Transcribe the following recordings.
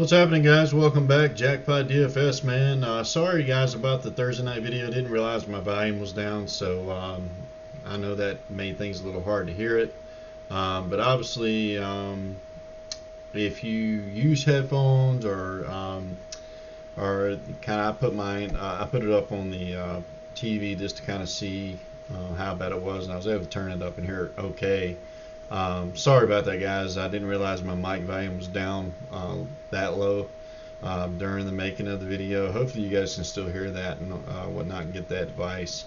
What's happening, guys? Welcome back. Jackpot DFS, man. Sorry, guys, about the Thursday night video. Didn't realize my volume was down, so I know that made things a little hard to hear it. But obviously, if you use headphones or kind of, I put it up on the TV just to kind of see how bad it was, and I was able to turn it up and hear it okay. Sorry about that, guys. I didn't realize my mic volume was down that low during the making of the video. Hopefully you guys can still hear that and whatnot and get that advice.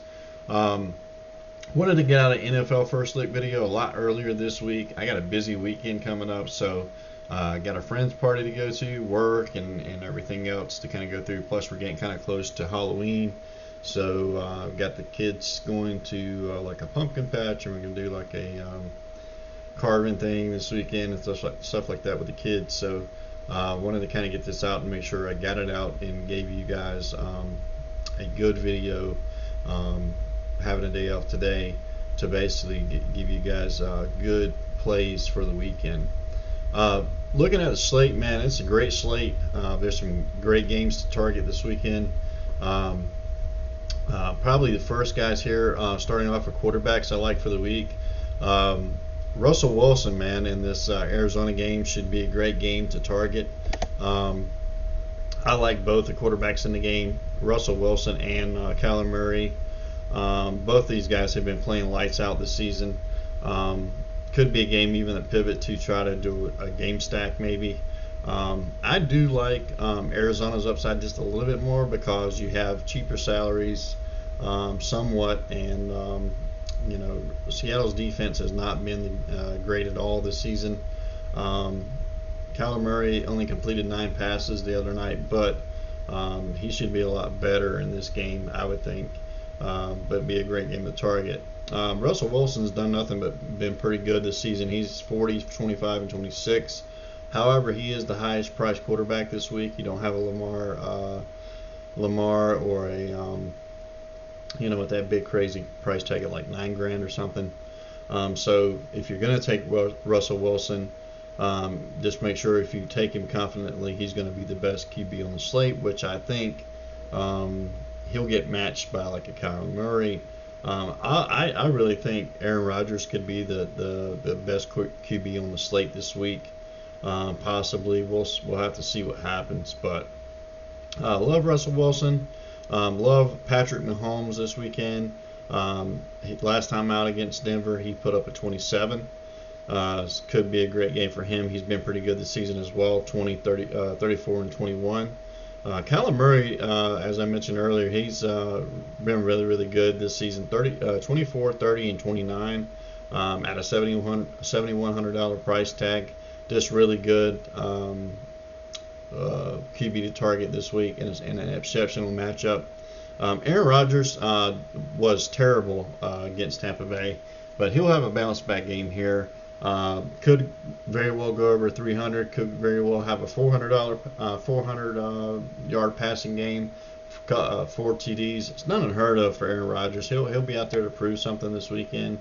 Wanted to get out an NFL First Look video a lot earlier this week. I got a busy weekend coming up, so I got a friend's party to go to, work, and everything else to kind of go through. Plus, we're getting kind of close to Halloween. So got the kids going to like a pumpkin patch, and we're going to do like a carving thing this weekend and stuff like that with the kids. So wanted to kind of get this out and make sure I got it out and gave you guys a good video, having a day off today to basically give you guys good plays for the weekend. Looking at the slate, man, it's a great slate. There's some great games to target this weekend. Probably the first guys here, starting off with quarterbacks I like for the week. Russell Wilson, man, in this Arizona game should be a great game to target. I like both the quarterbacks in the game, Russell Wilson and Kyla Murray. Both these guys have been playing lights out this season. Could be a game even a pivot to try to do a game stack maybe. I do like Arizona's upside just a little bit more because you have cheaper salaries somewhat, and you know, Seattle's defense has not been great at all this season. Kyler Murray only completed 9 passes the other night, but he should be a lot better in this game, I would think. But it'd be a great game to target. Russell Wilson's done nothing but been pretty good this season. He's 40, 25, and 26. However, he is the highest priced quarterback this week. You don't have a Lamar or a you know, with that big crazy price tag at like $9,000 or something. So if you're going to take Russell Wilson, just make sure if you take him confidently, he's going to be the best QB on the slate, which I think he'll get matched by like a Kyler Murray. I really think Aaron Rodgers could be the best QB on the slate this week. Possibly we'll have to see what happens, but love Russell Wilson. Love Patrick Mahomes this weekend. Last time out against Denver, he put up a 27. Could be a great game for him. He's been pretty good this season as well, 34 and 21. Kyla Murray, as I mentioned earlier, he's been really, really good this season. 24, 30, and 29 at a $7,100 price tag. Just really good. QB to target this week in an exceptional matchup. Aaron Rodgers was terrible against Tampa Bay, but he'll have a bounce back game here. Could very well go over 300. Could very well have a 400 yard passing game. 4 TDs. It's not unheard of for Aaron Rodgers. He'll be out there to prove something this weekend.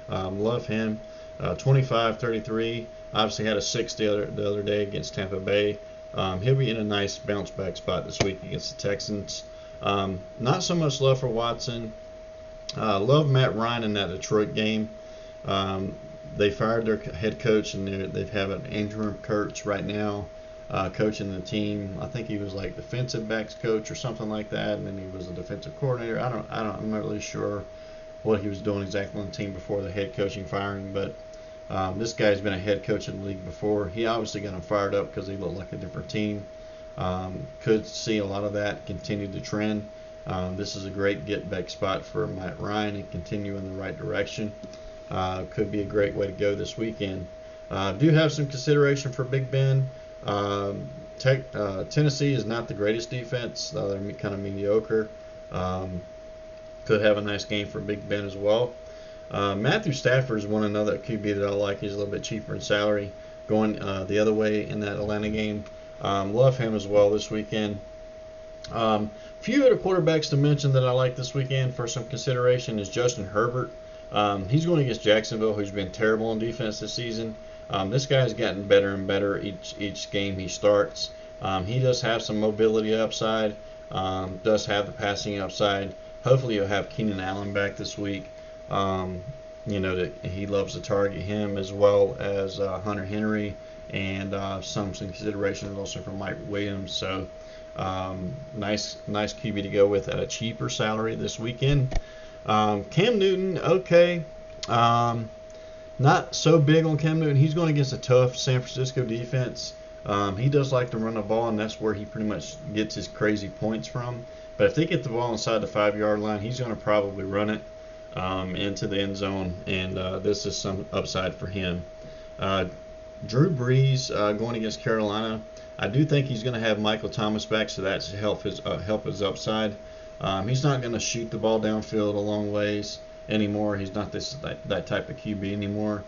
Love him. 25-33. Obviously had a 6 the other day against Tampa Bay. He'll be in a nice bounce back spot this week against the Texans. Not so much love for Watson. Love Matt Ryan in that Detroit game. They fired their head coach, and they have an interim coach right now coaching the team. I think he was like defensive backs coach or something like that, and then he was a defensive coordinator. I'm not really sure what he was doing exactly on the team before the head coaching firing, but this guy's been a head coach in the league before. He obviously got him fired up because he looked like a different team. Could see a lot of that continue to trend. This is a great get-back spot for Matt Ryan and continue in the right direction. Could be a great way to go this weekend. Do have some consideration for Big Ben. Tennessee is not the greatest defense. They're kind of mediocre. Could have a nice game for Big Ben as well. Matthew Stafford is another QB that I like. He's a little bit cheaper in salary, going the other way in that Atlanta game. Love him as well this weekend. Few other quarterbacks to mention that I like this weekend for some consideration is Justin Herbert. He's going against Jacksonville, who's been terrible on defense this season. This guy's gotten better and better each game he starts. He does have some mobility upside, does have the passing upside. Hopefully, you'll have Keenan Allen back this week. He loves to target him as well as Hunter Henry, and some consideration also for Mike Williams. So nice QB to go with at a cheaper salary this weekend. Cam Newton, okay. Not so big on Cam Newton. He's going against a tough San Francisco defense. He does like to run the ball, and that's where he pretty much gets his crazy points from. But if they get the ball inside the 5-yard line, he's going to probably run it into the end zone, and this is some upside for him. Drew Brees going against Carolina. I do think he's going to have Michael Thomas back, so that should help his upside. He's not going to shoot the ball downfield a long ways anymore. He's not that type of QB anymore.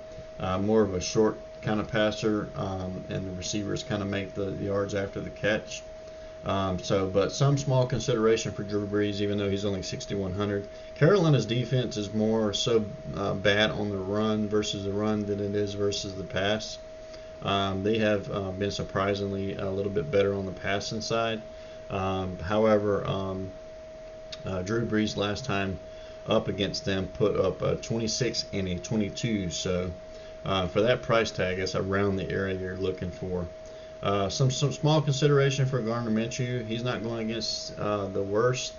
More of a short kind of passer, and the receivers kind of make the yards after the catch. But some small consideration for Drew Brees, even though he's only 6,100. Carolina's defense is more so bad on the run versus the run than it is versus the pass. They have been surprisingly a little bit better on the passing side. However, Drew Brees last time up against them put up a 26 and a 22. So for that price tag, that's around the area you're looking for. Some small consideration for Gardner Minshew. He's not going against the worst,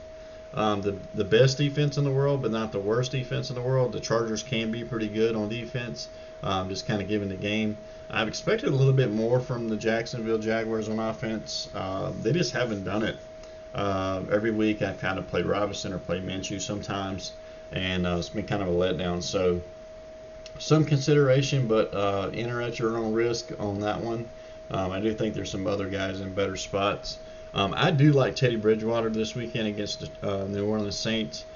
the best defense in the world, but not the worst defense in the world. The Chargers can be pretty good on defense, just kind of given the game. I've expected a little bit more from the Jacksonville Jaguars on offense. They just haven't done it. Every week I kind of play Robinson or play Minshew sometimes, and it's been kind of a letdown. So some consideration, but enter at your own risk on that one. I do think there's some other guys in better spots. I do like Teddy Bridgewater this weekend against the New Orleans Saints.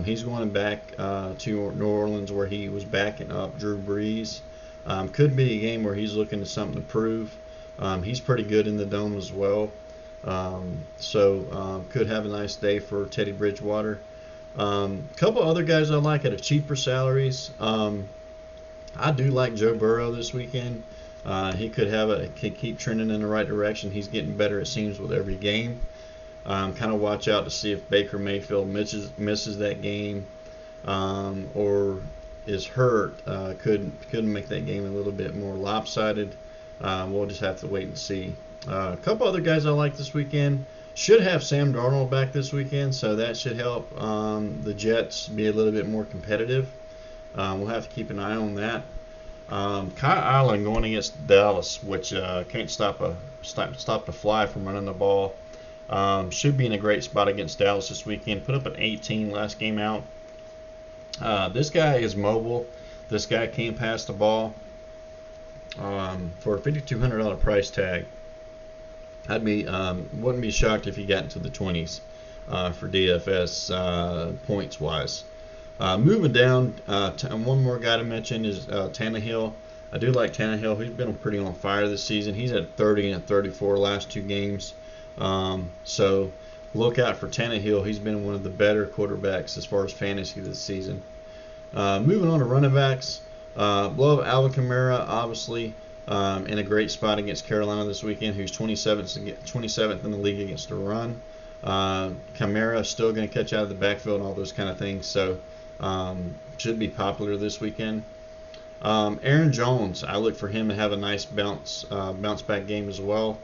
He's going back to New Orleans where he was backing up Drew Brees. Could be a game where he's looking to something to prove. He's pretty good in the dome as well. Could have a nice day for Teddy Bridgewater. Couple other guys I like at cheaper salaries. I do like Joe Burrow this weekend. He could keep trending in the right direction. He's getting better, it seems, with every game. Kind of watch out to see if Baker Mayfield misses that game, or is hurt. Could make that game a little bit more lopsided. We'll just have to wait and see. A couple other guys I like this weekend. Should have Sam Darnold back this weekend, so that should help the Jets be a little bit more competitive. We'll have to keep an eye on that. Kyle Allen going against Dallas, which can't stop the fly from running the ball. Should be in a great spot against Dallas this weekend. Put up an 18 last game out. This guy is mobile. This guy can pass the ball. For a $5,200 price tag, wouldn't be shocked if he got into the 20s for DFS points wise. Moving down, one more guy to mention is Tannehill. I do like Tannehill. He's been pretty on fire this season. He's at 30 and 34 last 2 games. So look out for Tannehill. He's been one of the better quarterbacks as far as fantasy this season. Moving on to running backs. Love Alvin Kamara, obviously, in a great spot against Carolina this weekend, who's 27th in the league against the run. Kamara still going to catch out of the backfield and all those kind of things, so should be popular this weekend. Aaron Jones, I look for him to have a nice bounce back game as well.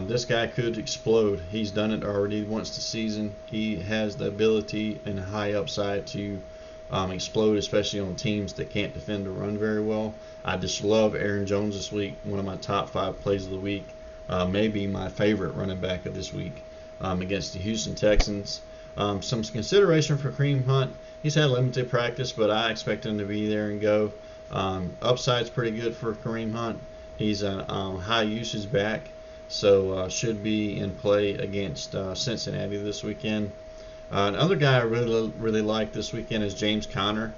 This guy could explode. He's done it already once this season. He has the ability and high upside to explode, especially on teams that can't defend the run very well. I just love Aaron Jones this week. One of my top 5 plays of the week. Maybe my favorite running back of this week against the Houston Texans. Some consideration for Kareem Hunt. He's had limited practice, but I expect him to be there and go. Upside's pretty good for Kareem Hunt. He's a high usage back, so should be in play against Cincinnati this weekend. Another guy I really like this weekend is James Conner.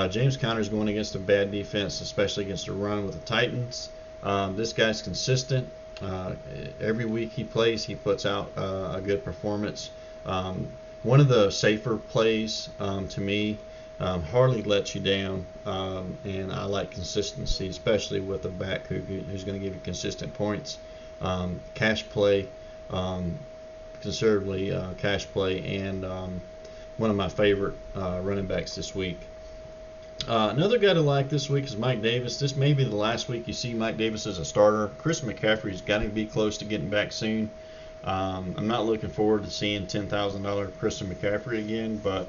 James Conner is going against a bad defense, especially against the run with the Titans. This guy's consistent. Every week he plays, he puts out a good performance. One of the safer plays to me, hardly lets you down, and I like consistency, especially with a back who's going to give you consistent points. cash play, considerably cash play, and one of my favorite running backs this week. Another guy to like this week is Mike Davis. This may be the last week you see Mike Davis as a starter. Chris McCaffrey's got to be close to getting back soon. I'm not looking forward to seeing $10,000 Christian McCaffrey again, but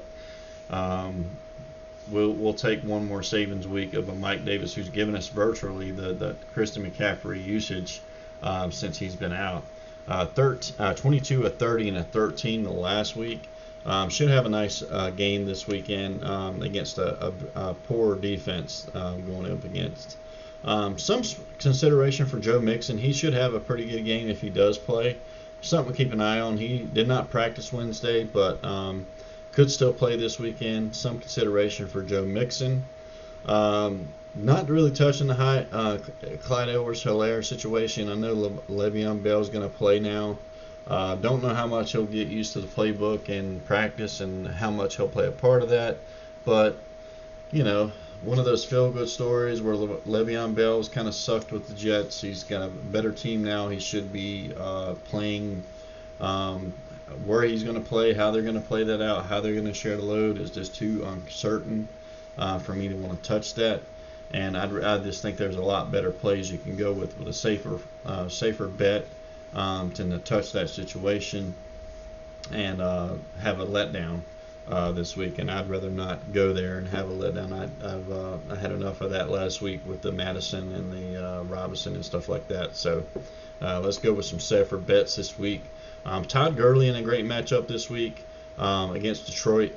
we'll take one more savings week of a Mike Davis who's given us virtually the Christian McCaffrey usage since he's been out. 22 of 30 and a 13 the last week. Should have a nice game this weekend against a poor defense going up against. Some consideration for Joe Mixon. He should have a pretty good game if he does play. Something to keep an eye on. He did not practice Wednesday, but could still play this weekend. Some consideration for Joe Mixon. Not really touching the Clyde Edwards-Helaire situation. I know Le'Veon Bell's going to play now. Don't know how much he'll get used to the playbook and practice and how much he'll play a part of that. But, one of those feel-good stories where Le'Veon Bell's kind of sucked with the Jets. He's got a better team now. He should be playing where he's going to play, how they're going to play that out, how they're going to share the load is just too uncertain for me to want to touch that. And I just think there's a lot better plays you can go with a safer bet to touch that situation and have a letdown this week. And I'd rather not go there and have a letdown. I had enough of that last week with the Madison and the Robinson and stuff like that. So let's go with some safer bets this week. Todd Gurley in a great matchup this week against Detroit.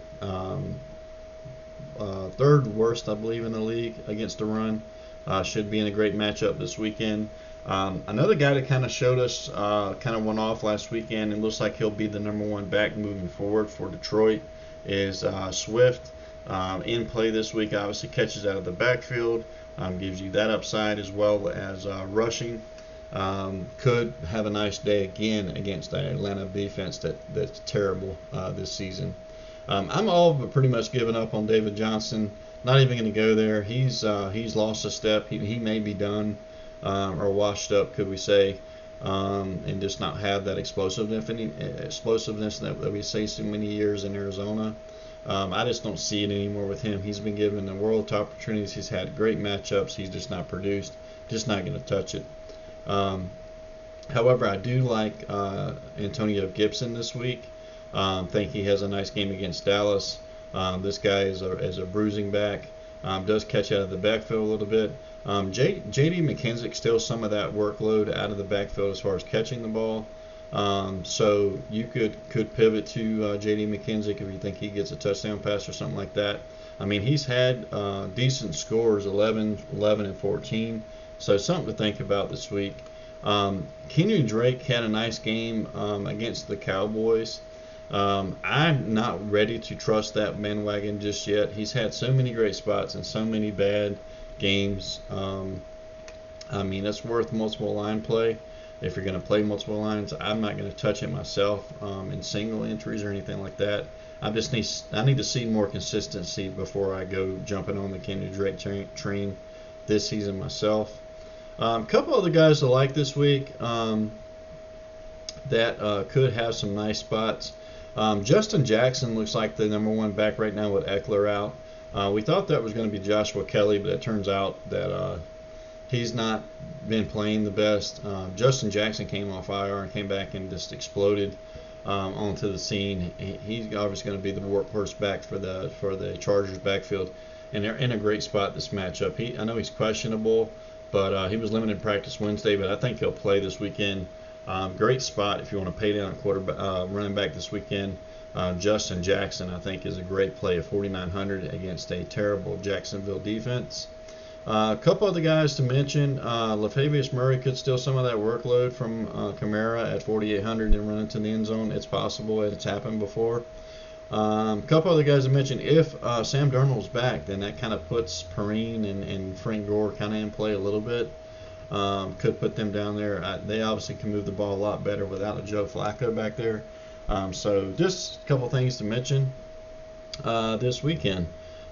Third worst, I believe, in the league against the run. Should be in a great matchup this weekend. Another guy that kind of showed us, kind of went off last weekend and looks like he'll be the number one back moving forward for Detroit is Swift. In play this week, obviously catches out of the backfield, gives you that upside as well as rushing. Could have a nice day again against the Atlanta defense that's terrible this season. I'm all but pretty much given up on David Johnson. Not even going to go there. He's lost a step. He may be done or washed up, could we say, and just not have that explosiveness that we see so many years in Arizona. I just don't see it anymore with him. He's been given the world of opportunities. He's had great matchups. He's just not produced. Just not going to touch it. However, I do like Antonio Gibson this week. Think he has a nice game against Dallas. This guy is a bruising back. Does catch out of the backfield a little bit. J.D. McKissic still some of that workload out of the backfield as far as catching the ball. So you could pivot to J.D. McKissic if you think he gets a touchdown pass or something like that. I mean, he's had decent scores, 11, and 14. So something to think about this week. Kenyon Drake had a nice game against the Cowboys. I'm not ready to trust that bandwagon just yet. He's had so many great spots and so many bad games. I mean, it's worth multiple line play. If you're going to play multiple lines, I'm not going to touch it myself in single entries or anything like that. I need to see more consistency before I go jumping on the Kenyon Drake train this season myself. A couple other guys to like this week that could have some nice spots. Justin Jackson looks like the number one back right now with Eckler out. We thought that was going to be Joshua Kelly, but it turns out that he's not been playing the best. Justin Jackson came off IR and came back and just exploded onto the scene. He's obviously going to be the workhorse back for the Chargers backfield, and they're in a great spot this matchup. I know he's questionable, but he was limited practice Wednesday, but I think he'll play this weekend. Great spot if you want to pay down a running back this weekend. Justin Jackson, I think, is a great play at 4,900 against a terrible Jacksonville defense. A couple other guys to mention. Latavius Murray could steal some of that workload from Kamara at 4,800 and run into the end zone. It's possible. It's happened before. A couple other guys to mention. If Sam Darnold's back, then that kind of puts Perrine and Frank Gore kind of in play a little bit. Could put them down there. They obviously can move the ball a lot better without a Joe Flacco back there. So just a couple things to mention this weekend.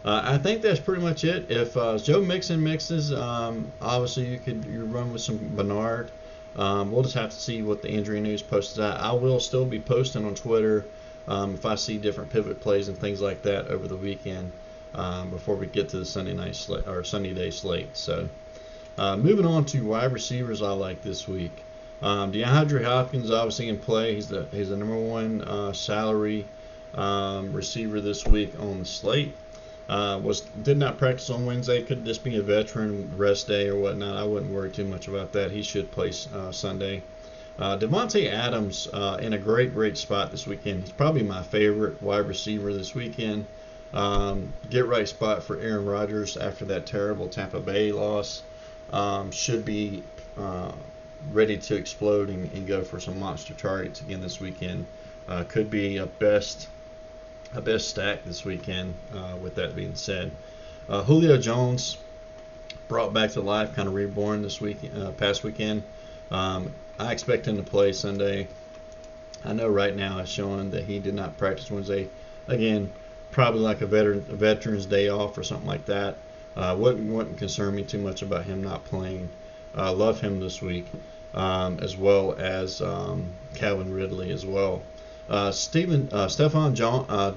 I think that's pretty much it. If Joe Mixon mixes, obviously you run with some Bernard. We'll just have to see what the injury news posted out. I will still be posting on Twitter if I see different pivot plays and things like that over the weekend before we get to the Sunday night or Sunday day slate. So moving on to wide receivers I like this week. DeAndre Hopkins obviously in play. He's the number one salary receiver this week on the slate. Did not practice on Wednesday. Could just be a veteran rest day or whatnot. I wouldn't worry too much about that. He should play Sunday. Devontae Adams in a great spot this weekend. He's probably my favorite wide receiver this weekend. Get right spot for Aaron Rodgers after that terrible Tampa Bay loss. Should be ready to explode and go for some monster targets again this weekend. Could be a best stack this weekend. With that being said, Julio Jones brought back to life, kind of reborn this past weekend. I expect him to play Sunday. I know right now it's showing that he did not practice Wednesday. Again, probably like a veteran's day off or something like that. Wouldn't concern me too much about him not playing. Love him this week, as well as Calvin Ridley as well. Stephon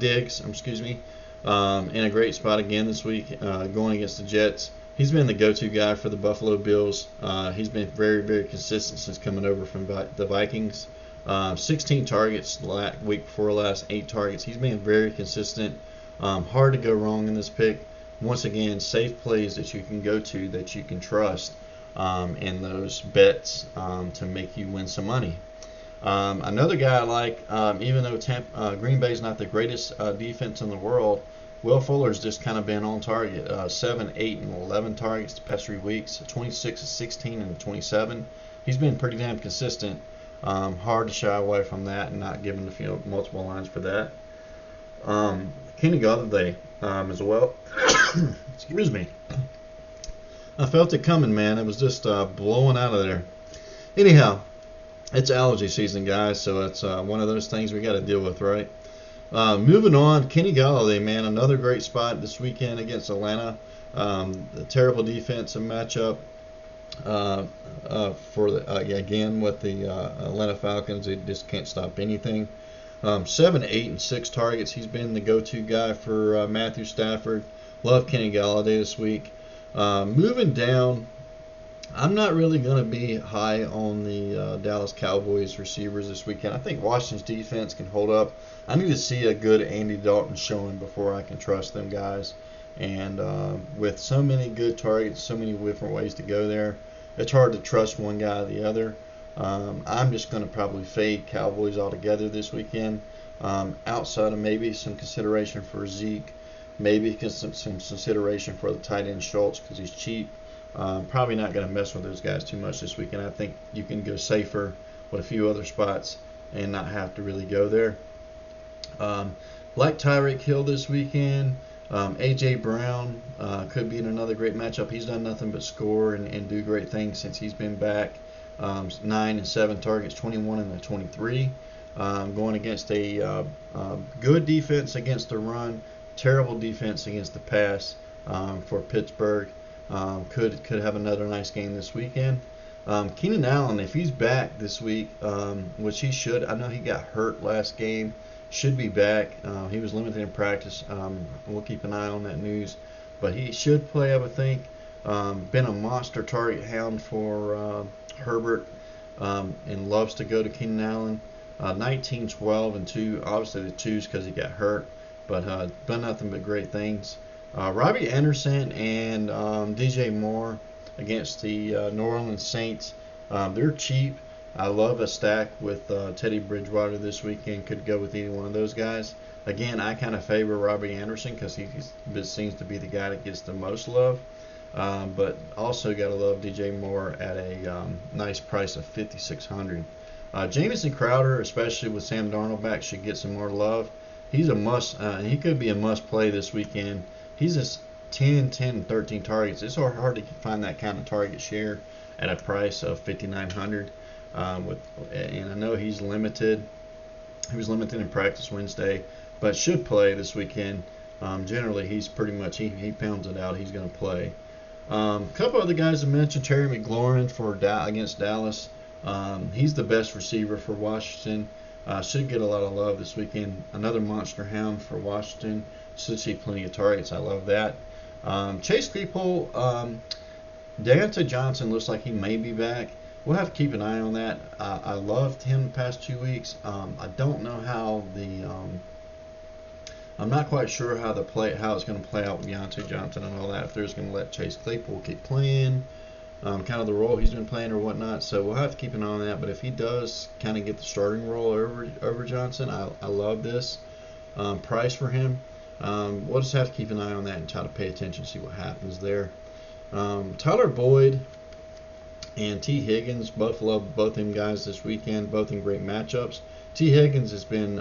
Diggs, in a great spot again this week, going against the Jets. He's been the go-to guy for the Buffalo Bills. He's been very consistent since coming over from the Vikings. 16 targets week before last, 8 targets. He's been very consistent. Hard to go wrong in this pick. Once again, safe plays that you can go to, that you can trust in those bets to make you win some money. Another guy I like, even though Green Bay is not the greatest defense in the world, Will Fuller's just kind of been on target. 7, 8, and 11 targets the past 3 weeks. 26, 16, and 27. He's been pretty damn consistent. Hard to shy away from that and not giving the field multiple lines for that. Kenny Galilei as well. Excuse me. I felt it coming, man. It was just blowing out of there. Anyhow, it's allergy season, guys, so it's one of those things we got to deal with, right? Moving on, Kenny Galilei, man, another great spot this weekend against Atlanta. The terrible defensive matchup again with the Atlanta Falcons. They just can't stop anything. 7, 8, and 6 targets. He's been the go-to guy for Matthew Stafford. Love Kenny Galilei this week. Moving down, I'm not really going to be high on the Dallas Cowboys receivers this weekend. I think Washington's defense can hold up. I need to see a good Andy Dalton showing before I can trust them guys. And with so many good targets, so many different ways to go there, it's hard to trust one guy or the other. I'm just going to probably fade Cowboys altogether this weekend. Outside of maybe some consideration for Zeke, maybe some consideration for the tight end Schultz because he's cheap. Probably not going to mess with those guys too much this weekend. I think you can go safer with a few other spots and not have to really go there. Like Tyreek Hill this weekend, A.J. Brown could be in another great matchup. He's done nothing but score and do great things since he's been back. 9 and 7 targets, 21 and 23. Going against a good defense against the run, terrible defense against the pass for Pittsburgh. Could have another nice game this weekend. Keenan Allen, if he's back this week, which he should. I know he got hurt last game. Should be back. He was limited in practice. We'll keep an eye on that news. But he should play, I would think. Been a monster target hound for Herbert and loves to go to Keenan Allen. 19, 12, and 2. Obviously the 2's because he got hurt. But done nothing but great things. Robbie Anderson and DJ Moore against the New Orleans Saints. They're cheap. I love a stack with Teddy Bridgewater this weekend. Could go with either one of those guys. Again, I kind of favor Robbie Anderson because he seems to be the guy that gets the most love. But also got to love DJ Moore at a nice price of $5,600. Jamison Crowder, especially with Sam Darnold back, should get some more love. He's a must. He could be a must play this weekend. He's just 10, 13 targets. It's hard to find that kind of target share at a price of $5,900. And I know he's limited. He was limited in practice Wednesday, but should play this weekend. Generally, he's pretty much he pounds it out. He's going to play. A couple other guys I mentioned: Terry McLaurin against Dallas. He's the best receiver for Washington. Should get a lot of love this weekend. Another monster hound for Washington. Should see plenty of targets. I love that. Chase Claypool, Deontay Johnson looks like he may be back. We'll have to keep an eye on that. I loved him the past 2 weeks. I don't know how I'm not quite sure how it's going to play out with Deontay Johnson and all that. If they're just going to let Chase Claypool keep playing, kind of the role he's been playing or whatnot. So we'll have to keep an eye on that. But if he does kind of get the starting role over Johnson, I love this price for him. We'll just have to keep an eye on that and try to pay attention, see what happens there. Tyler Boyd and T. Higgins, both love both them guys this weekend, both in great matchups. T. Higgins has been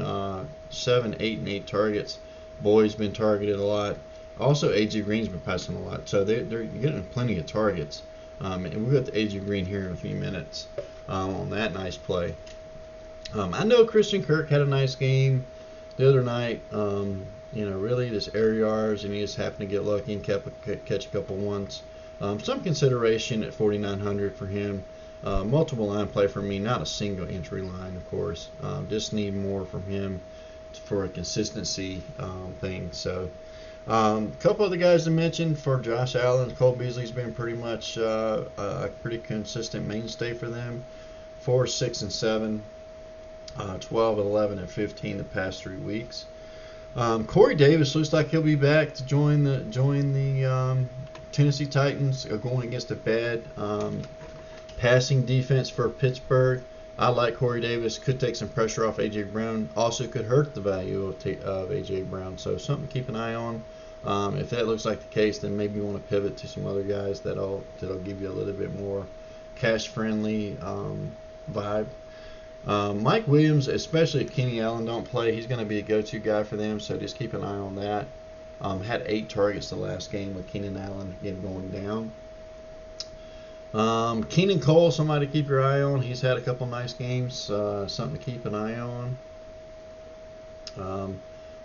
7, 8, and 8 targets. Boyd's been targeted a lot. Also, A.J. Green's been passing a lot. So they're getting plenty of targets. And we'll get to A.J. Green here in a few minutes on that nice play. I know Christian Kirk had a nice game the other night. Really just air yards, and he just happened to get lucky and catch a couple ones. Some consideration at 4,900 for him. Multiple line play for me, not a single entry line, of course. Just need more from him for a consistency thing. So, a couple of the guys to mention for Josh Allen, Cole Beasley's been pretty much a pretty consistent mainstay for them. 4, 6, and 7, 12, 11, and 15 the past 3 weeks. Corey Davis looks like he'll be back to join the Tennessee Titans, going against a bad passing defense for Pittsburgh. I like Corey Davis. Could take some pressure off A.J. Brown. Also could hurt the value of A.J. Brown. So something to keep an eye on. If that looks like the case, then maybe you want to pivot to some other guys that'll give you a little bit more cash-friendly vibe. Mike Williams, especially if Kenny Allen don't play, he's going to be a go-to guy for them. So just keep an eye on that. Had 8 targets the last game with Keenan Allen again going down. Keenan Cole, somebody to keep your eye on. He's had a couple nice games. Something to keep an eye on.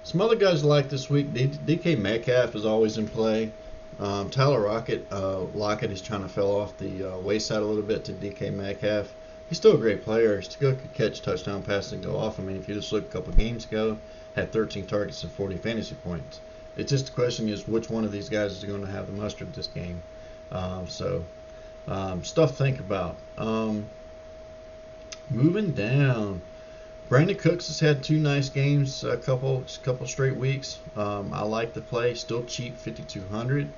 Some other guys I like this week. DK Metcalf is always in play. Tyler Lockett is trying to fell off the wayside a little bit to DK Metcalf. He's still a great player. He still could catch touchdown passes and go off. I mean, if you just look a couple games ago, had 13 targets and 40 fantasy points. It's just the question is which one of these guys is going to have the mustard this game. Stuff to think about. Moving down, Brandon Cooks has had 2 nice games, a couple straight weeks. I like the play, still cheap, 5,200.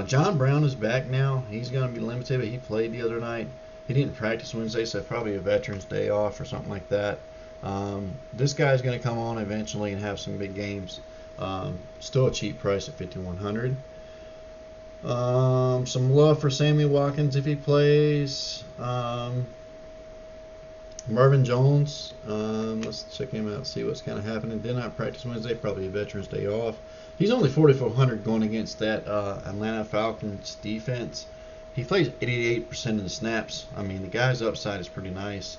John Brown is back now. He's going to be limited, but he played the other night. He didn't practice Wednesday, so probably a Veterans Day off or something like that. This guy's going to come on eventually and have some big games. Still a cheap price at 5,100. Some love for Sammy Watkins if he plays. Marvin Jones, let's check him out, see what's kind of happening. Did not practice Wednesday, probably a Veterans Day off. He's only 4,400 going against that Atlanta Falcons defense. He plays 88% of the snaps. I mean, the guy's upside is pretty nice.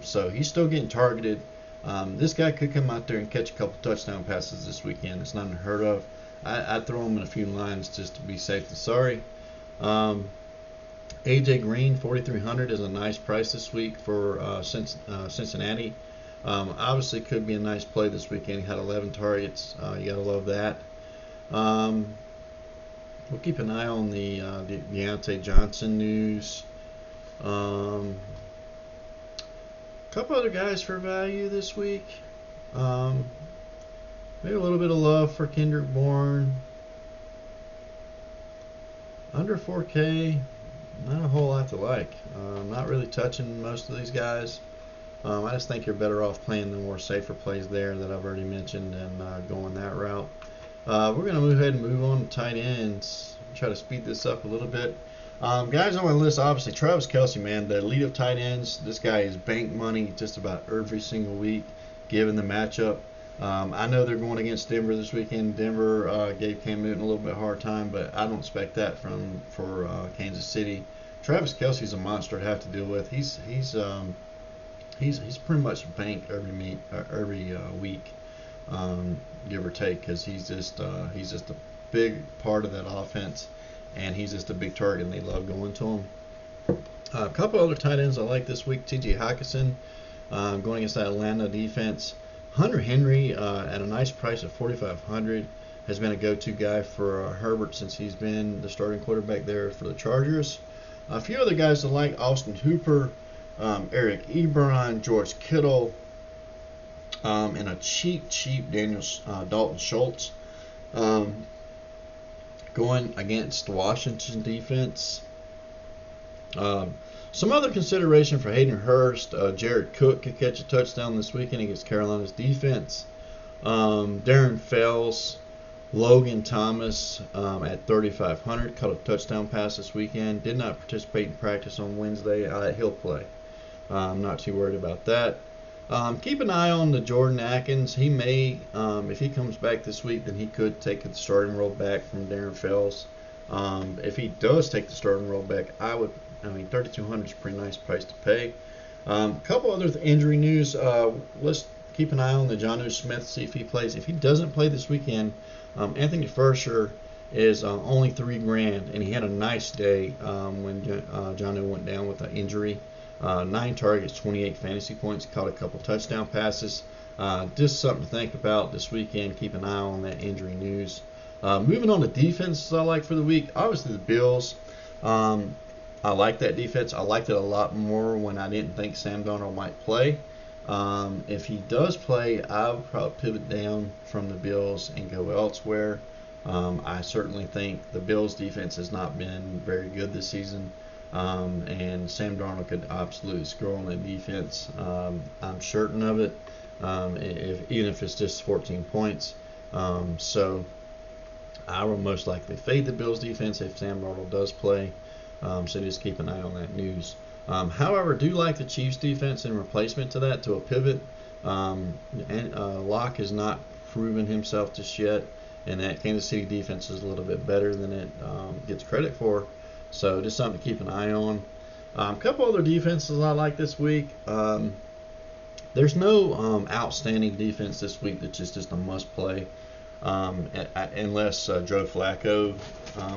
So he's still getting targeted. This guy could come out there and catch a couple touchdown passes this weekend. It's not unheard of. I'd throw him in a few lines just to be safe than sorry. A.J. Green, 4,300 is a nice price this week for Cincinnati. Obviously could be a nice play this weekend. He had 11 targets. You got to love that. We'll keep an eye on the Deontay Johnson news. Couple other guys for value this week. Maybe a little bit of love for Kendrick Bourne. Under 4K, not a whole lot to like. Not really touching most of these guys. I just think you're better off playing the more safer plays there that I've already mentioned and going that route. We're going to move ahead and move on to tight ends. Try to speed this up a little bit. Guys on my list, obviously, Travis Kelsey, man, the lead of tight ends. This guy is bank money just about every single week, given the matchup. I know they're going against Denver this weekend. Denver gave Cam Newton a little bit hard time, but I don't expect that for Kansas City. Travis Kelsey's a monster to have to deal with. He's pretty much bank every week, give or take, because he's just a big part of that offense, and he's just a big target, and they love going to him. A couple other tight ends I like this week. T.J. Hopkinson going against that Atlanta defense. Hunter Henry at a nice price of 4,500 has been a go-to guy for Herbert since he's been the starting quarterback there for the Chargers. A few other guys I like: Austin Hooper, Eric Ebron, George Kittle, and a cheap Dalton Schultz going against Washington defense. Some other consideration for Hayden Hurst: Jared Cook could catch a touchdown this weekend against Carolina's defense. Darren Fells, Logan Thomas at 3,500 caught a touchdown pass this weekend. Did not participate in practice on Wednesday. He'll play. I'm not too worried about that. Keep an eye on the Jordan Atkins. He may, if he comes back this week, then he could take the starting role back from Darren Fells. If he does take the starting role back, 3,200 is a pretty nice price to pay. A couple other injury news. Let's keep an eye on the Jonnu Smith, see if he plays. If he doesn't play this weekend, Anthony Forsher is only $3,000, and he had a nice day when Jonnu went down with an injury. 9 targets, 28 fantasy points, caught a couple touchdown passes. Just something to think about this weekend. Keep an eye on that injury news. Moving on to defenses I like for the week. Obviously the Bills. I like that defense. I liked it a lot more when I didn't think Sam Darnold might play. If he does play, I would probably pivot down from the Bills and go elsewhere. I certainly think the Bills defense has not been very good this season. And Sam Darnold could absolutely score on that defense. I'm certain of it, even if it's just 14 points. So I will most likely fade the Bills defense if Sam Darnold does play. So just keep an eye on that news. However, do like the Chiefs defense in replacement to that, to a pivot. Locke has not proven himself just yet, and that Kansas City defense is a little bit better than it gets credit for. So just something to keep an eye on. A couple other defenses I like this week. There's no outstanding defense this week that's just a must play, unless Joe Flacco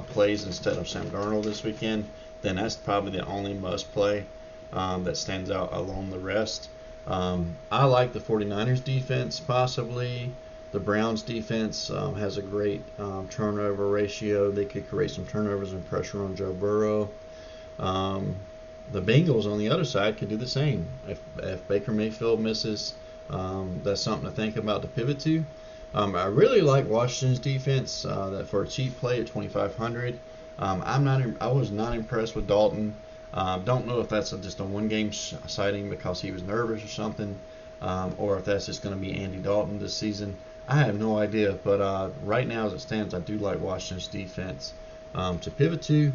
plays instead of Sam Darnold this weekend. Then that's probably the only must play that stands out along the rest. I like the 49ers defense possibly. The Browns defense has a great turnover ratio. They could create some turnovers and pressure on Joe Burrow. The Bengals on the other side could do the same. If Baker Mayfield misses, that's something to think about to pivot to. I really like Washington's defense that for a cheap play at 2,500. I was not impressed with Dalton. Don't know if that's just a one-game sighting because he was nervous or something, or if that's just going to be Andy Dalton this season. I have no idea, but right now as it stands, I do like Washington's defense to pivot to.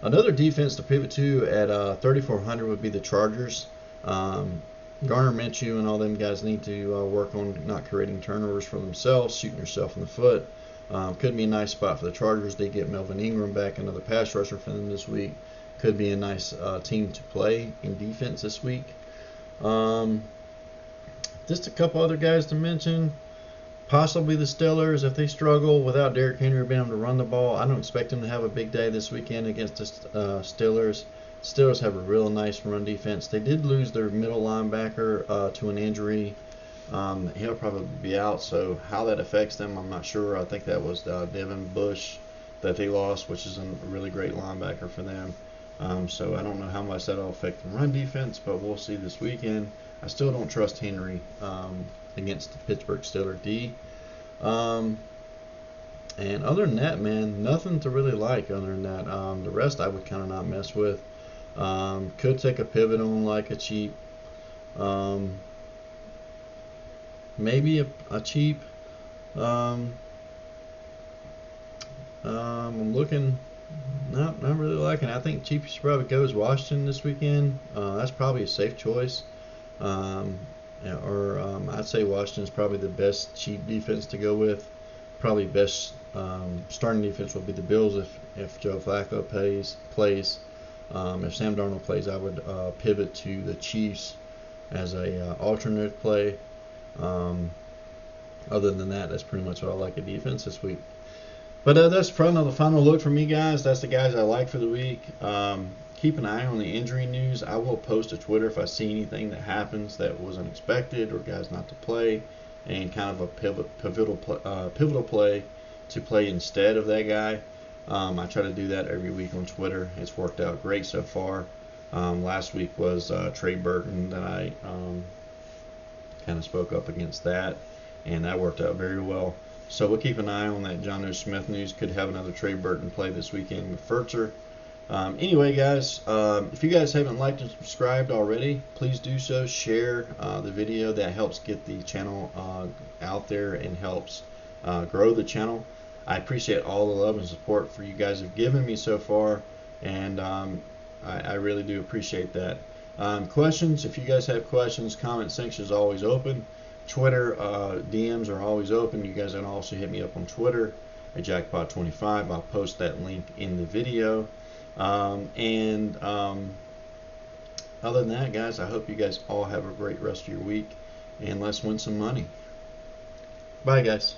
Another defense to pivot to at 3,400 would be the Chargers. Garner Minshew and all them guys need to work on not creating turnovers for themselves, shooting yourself in the foot. Could be a nice spot for the Chargers. They get Melvin Ingram back, another pass rusher for them this week. Could be a nice team to play in defense this week. Just a couple other guys to mention. Possibly the Steelers, if they struggle without Derrick Henry being able to run the ball. I don't expect them to have a big day this weekend against the Steelers. Steelers have a real nice run defense. They did lose their middle linebacker to an injury. He'll probably be out, so how that affects them, I'm not sure. I think that was Devin Bush that they lost, which is a really great linebacker for them. So I don't know how much that'll affect the run defense, but we'll see this weekend. I still don't trust Henry against the Pittsburgh Steelers D. And other than that, man, nothing to really like other than that. The rest I would kind of not mess with. Could take a pivot on like a cheap, maybe a cheap. I'm looking, not really liking it. I think cheapest probably goes Washington this weekend. That's probably a safe choice. I'd say Washington's probably the best cheap defense to go with. Probably best starting defense would be the Bills if Joe Flacco plays. If Sam Darnold plays, I would pivot to the Chiefs as a alternate play. Other than that, that's pretty much what I like at defense this week. But that's probably the final look for me, guys. That's the guys I like for the week. keep an eye on the injury news. I will post to Twitter if I see anything that happens that was unexpected or guys not to play, and kind of a pivotal play to play instead of that guy. I try to do that every week on Twitter. It's worked out great so far. Last week was Trey Burton that I kind of spoke up against that, and that worked out very well. So we'll keep an eye on that Jonnu Smith news. Could have another Trey Burton play this weekend with Furtzer. Anyway, guys, if you guys haven't liked and subscribed already, please do so. Share the video. That helps get the channel out there and helps grow the channel. I appreciate all the love and support for you guys have given me so far, and I really do appreciate that. Questions, if you guys have questions, comment section is always open. Twitter DMs are always open. You guys can also hit me up on Twitter at Jackpot25. I'll post that link in the video. Other than that, guys, I hope you guys all have a great rest of your week, and let's win some money. Bye, guys.